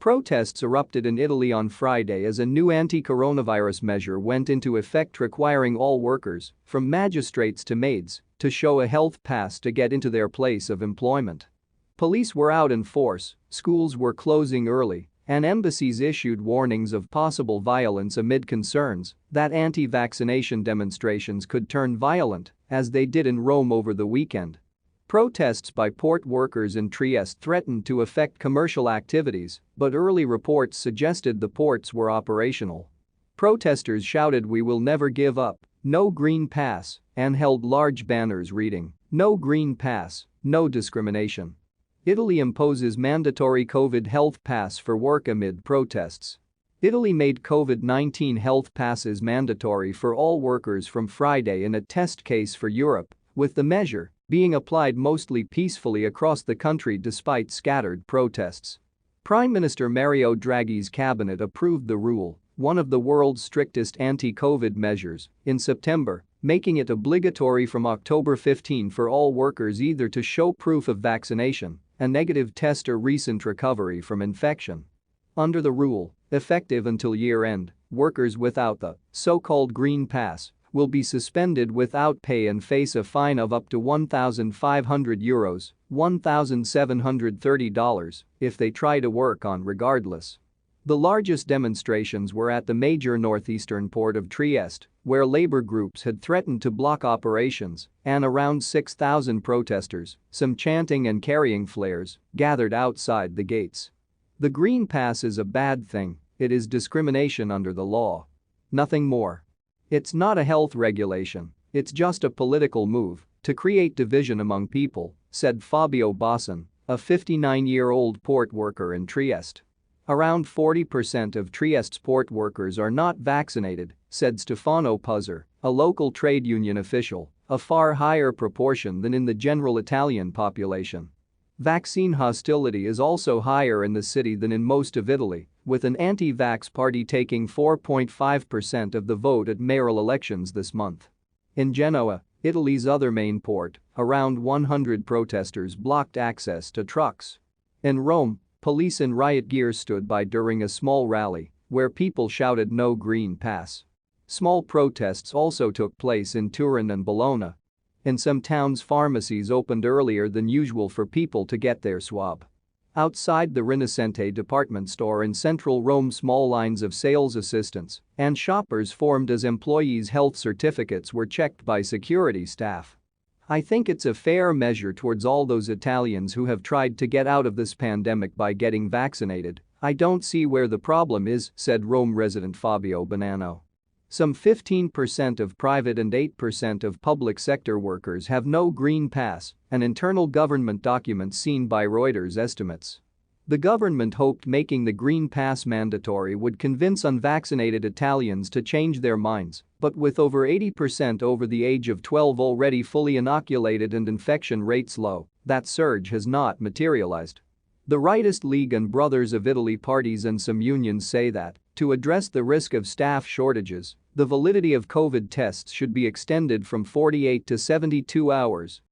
Protests erupted in Italy on Friday as a new anti-coronavirus measure went into effect requiring all workers, from magistrates to maids, to show a health pass to get into their place of employment. Police were out in force, schools were closing early, and embassies issued warnings of possible violence amid concerns that anti-vaccination demonstrations could turn violent, as they did in Rome over the weekend. Protests by port workers in Trieste threatened to affect commercial activities, but early reports suggested the ports were operational. Protesters shouted "We will never give up, no green pass," and held large banners reading, "No green pass, no discrimination." Italy imposes mandatory COVID health pass for work amid protests. Italy made COVID-19 health passes mandatory for all workers from Friday in a test case for Europe, with the measure being applied mostly peacefully across the country despite scattered protests. Prime Minister Mario Draghi's cabinet approved the rule, one of the world's strictest anti-COVID measures, in September, making it obligatory from October 15 for all workers either to show proof of vaccination, a negative test or recent recovery from infection. Under the rule, effective until year-end, workers without the so-called Green Pass will be suspended without pay and face a fine of up to €1,500, $1,730, if they try to work on regardless. The largest demonstrations were at the major northeastern port of Trieste, where labor groups had threatened to block operations, and around 6,000 protesters, some chanting and carrying flares, gathered outside the gates. The Green Pass is a bad thing, it is discrimination under the law. Nothing more. It's not a health regulation, it's just a political move to create division among people, said Fabio Bosson, a 59-year-old port worker in Trieste. Around 40% of Trieste's port workers are not vaccinated, said Stefano Puzzer, a local trade union official, a far higher proportion than in the general Italian population. Vaccine hostility is also higher in the city than in most of Italy, with an anti-vax party taking 4.5% of the vote at mayoral elections this month. In Genoa, Italy's other main port, around 100 protesters blocked access to trucks. In Rome, police in riot gear stood by during a small rally, where people shouted "No Green Pass." Small protests also took place in Turin and Bologna. In some towns, pharmacies opened earlier than usual for people to get their swab. Outside the Rinascente department store in central Rome, small lines of sales assistants and shoppers formed as employees' health certificates were checked by security staff. "I think it's a fair measure towards all those Italians who have tried to get out of this pandemic by getting vaccinated. I don't see where the problem is," said Rome resident Fabio Bonanno. Some 15% of private and 8% of public sector workers have no Green Pass, an internal government document seen by Reuters estimates. The government hoped making the Green Pass mandatory would convince unvaccinated Italians to change their minds, but with over 80% over the age of 12 already fully inoculated and infection rates low, that surge has not materialized. The rightist League and Brothers of Italy parties and some unions say that, to address the risk of staff shortages, the validity of COVID tests should be extended from 48 to 72 hours